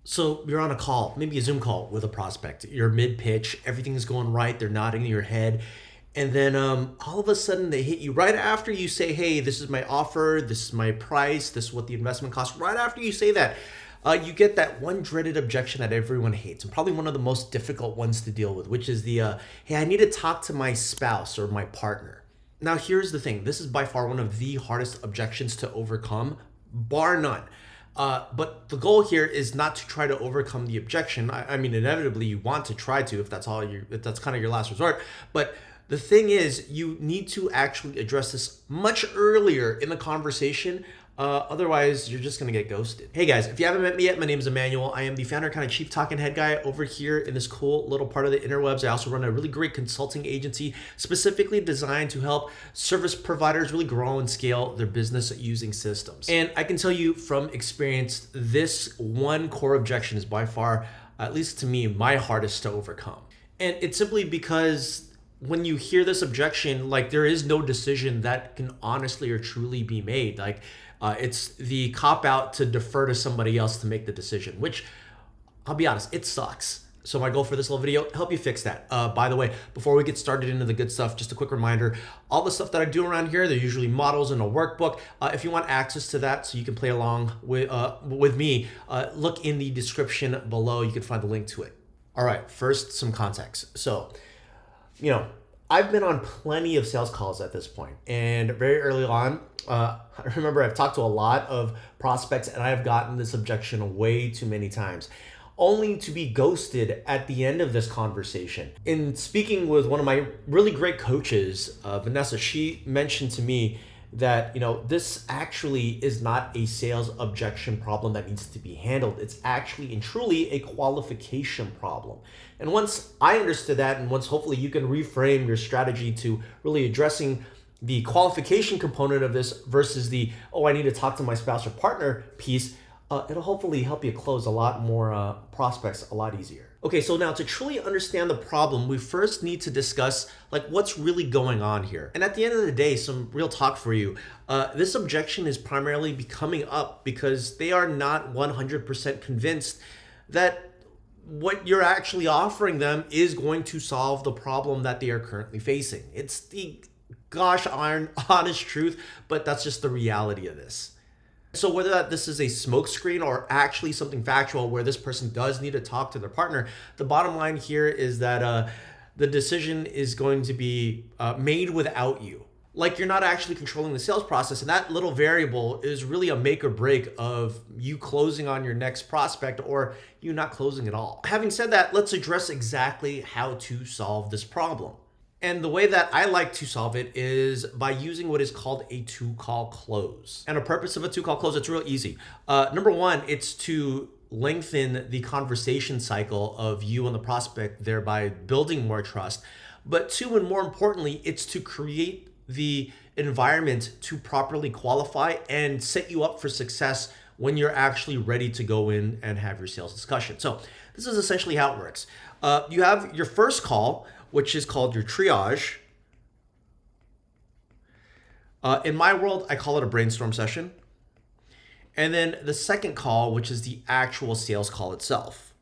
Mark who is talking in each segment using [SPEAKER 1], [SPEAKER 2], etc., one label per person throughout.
[SPEAKER 1] So you're on a call, maybe a Zoom call with a prospect. You're mid pitch, everything's going right, they're nodding your head. And then all of a sudden they hit you right after you say, hey, this is my offer, this is my price, this is what the investment costs. Right after you say that, you get that one dreaded objection that everyone hates, and probably one of the most difficult ones to deal with, which is the, hey, I need to talk to my spouse or my partner. Now, here's the thing. This is by far one of the hardest objections to overcome, bar none. But the goal here is not to try to overcome the objection. I mean, inevitably you want to try to, if that's kind of your last resort. But the thing is, you need to actually address this much earlier in the conversation. Otherwise, you're just gonna get ghosted. Hey guys, if you haven't met me yet, my name is Emmanuel. I am the founder, kind of chief talking head guy over here in this cool little part of the interwebs. I also run a really great consulting agency specifically designed to help service providers really grow and scale their business using systems. And I can tell you from experience, this one core objection is by far, at least to me, my hardest to overcome. And it's simply because when you hear this objection, like there is no decision that can honestly or truly be made. Like it's the cop out to defer to somebody else to make the decision, which I'll be honest, it sucks. So my goal for this little video, help you fix that. By the way, before we get started into the good stuff, just a quick reminder, all the stuff that I do around here, they're usually models in a workbook. If you want access to that so you can play along with me, look in the description below. You can find the link to it. All right, first, some context. So, I've been on plenty of sales calls at this point, and very early on, I remember I've talked to a lot of prospects, and I have gotten this objection way too many times, only to be ghosted at the end of this conversation. In speaking with one of my really great coaches, Vanessa, she mentioned to me that this actually is not a sales objection problem that needs to be handled. It's actually and truly a qualification problem. And once I understood that, and once hopefully you can reframe your strategy to really addressing the qualification component of this versus the, oh, I need to talk to my spouse or partner piece, it'll hopefully help you close a lot more prospects a lot easier. Okay, so now to truly understand the problem, we first need to discuss like what's really going on here. And at the end of the day, some real talk for you. This objection is primarily coming up because they are not 100% convinced that what you're actually offering them is going to solve the problem that they are currently facing. It's the gosh iron honest truth, but that's just the reality of this. So whether this is a smokescreen or actually something factual where this person does need to talk to their partner, the bottom line here is that the decision is going to be made without you. Like you're not actually controlling the sales process, and that little variable is really a make or break of you closing on your next prospect or you not closing at all. Having said that, let's address exactly how to solve this problem. And the way that I like to solve it is by using what is called a two-call close. And the purpose of a two-call close, it's real easy. Number one, it's to lengthen the conversation cycle of you and the prospect, thereby building more trust. But two, and more importantly, it's to create the environment to properly qualify and set you up for success when you're actually ready to go in and have your sales discussion. So this is essentially how it works. You have your first call, which is called your triage. In my world, I call it a brainstorm session. And then the second call, which is the actual sales call itself.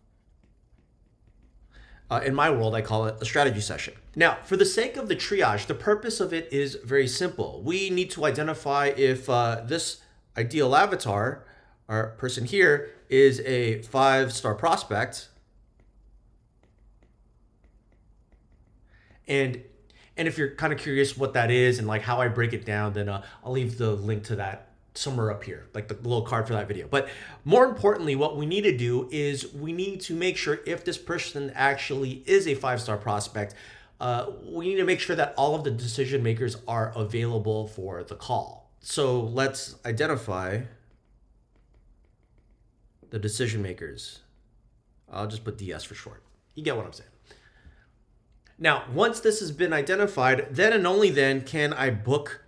[SPEAKER 1] In my world, I call it a strategy session. Now, for the sake of the triage, the purpose of it is very simple. We need to identify if this ideal avatar, or person here, is a 5-star prospect. And if you're kind of curious what that is and like how I break it down, then I'll leave the link to that somewhere up here, like the little card for that video. But more importantly, what we need to do is we need to make sure if this person actually is a 5-star prospect, we need to make sure that all of the decision makers are available for the call. So let's identify the decision makers. I'll just put DS for short. You get what I'm saying. Now, once this has been identified, then and only then can I book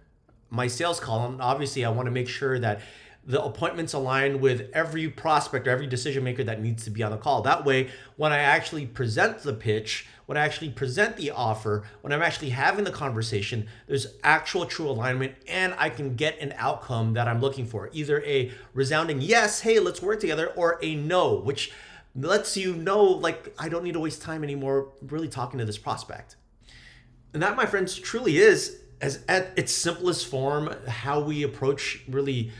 [SPEAKER 1] my sales call. And obviously, I want to make sure that the appointments align with every prospect or every decision maker that needs to be on the call. That way, when I actually present the pitch, when I actually present the offer, when I'm actually having the conversation, there's actual true alignment and I can get an outcome that I'm looking for. Either a resounding yes, hey, let's work together, or a no, which lets you know, like, I don't need to waste time anymore really talking to this prospect. And that, my friends, truly is, as at its simplest form, how we approach really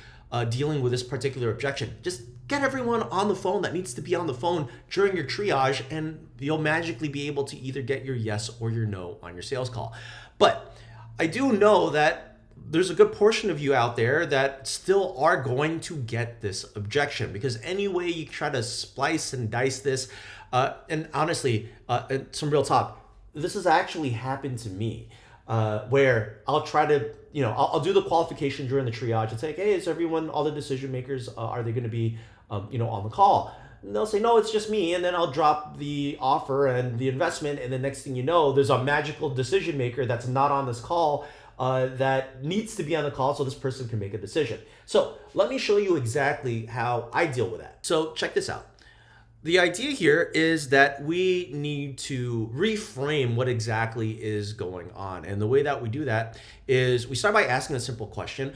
[SPEAKER 1] dealing with this particular objection. Just get everyone on the phone that needs to be on the phone during your triage, and you'll magically be able to either get your yes or your no on your sales call. But I do know that there's a good portion of you out there that still are going to get this objection, because any way you try to splice and dice this, and honestly, some real talk, this has actually happened to me, where I'll try to, I'll do the qualification during the triage and say, hey, is everyone, all the decision makers, are they going to be, on the call? And they'll say, no, it's just me. And then I'll drop the offer and the investment. And the next thing you know, there's a magical decision maker that's not on this call that needs to be on the call so this person can make a decision. So let me show you exactly how I deal with that. So check this out. The idea here is that we need to reframe what exactly is going on. And the way that we do that is we start by asking a simple question.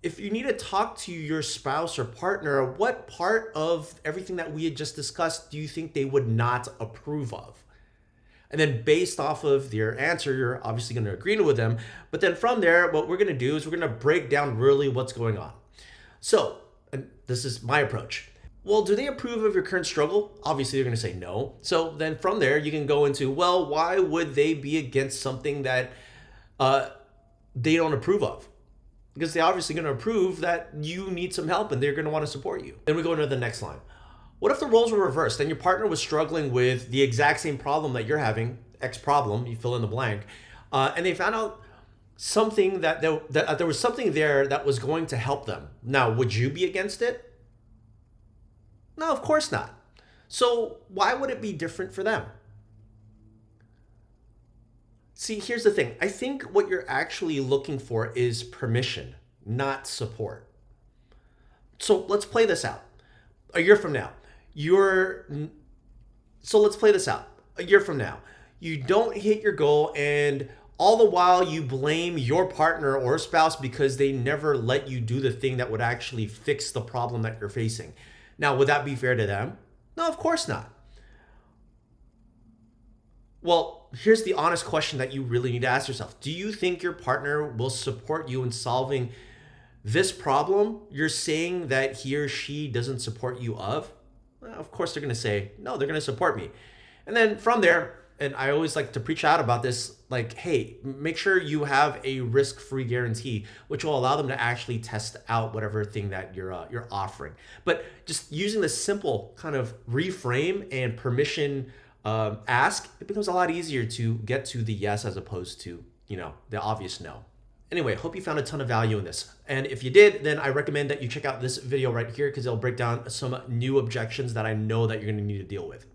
[SPEAKER 1] If you need to talk to your spouse or partner, what part of everything that we had just discussed do you think they would not approve of? And then based off of their answer, you're obviously going to agree with them. But then from there, what we're going to do is we're going to break down really what's going on. So, and this is my approach. Well, do they approve of your current struggle? Obviously, they're going to say no. So then from there, you can go into, well, why would they be against something that they don't approve of? Because they're obviously going to approve that you need some help and they're going to want to support you. Then we go into the next line. What if the roles were reversed and your partner was struggling with the exact same problem that you're having, X problem, you fill in the blank, and they found out something that there was something there that was going to help them. Now, would you be against it? No, of course not. So why would it be different for them? See, here's the thing. I think what you're actually looking for is permission, not support. So let's play this out. A year from now, let's play this out. A year from now, you don't hit your goal, and all the while you blame your partner or spouse because they never let you do the thing that would actually fix the problem that you're facing. Now, would that be fair to them? No, of course not. Well, here's the honest question that you really need to ask yourself. Do you think your partner will support you in solving this problem you're saying that he or she doesn't support you of? Well, of course, they're going to say, no, they're going to support me. And then from there, and I always like to preach out about this, like, hey, make sure you have a risk-free guarantee, which will allow them to actually test out whatever thing that you're offering. But just using this simple kind of reframe and permission ask, it becomes a lot easier to get to the yes as opposed to, the obvious no. Anyway, hope you found a ton of value in this. And if you did, then I recommend that you check out this video right here because it'll break down some new objections that I know that you're going to need to deal with.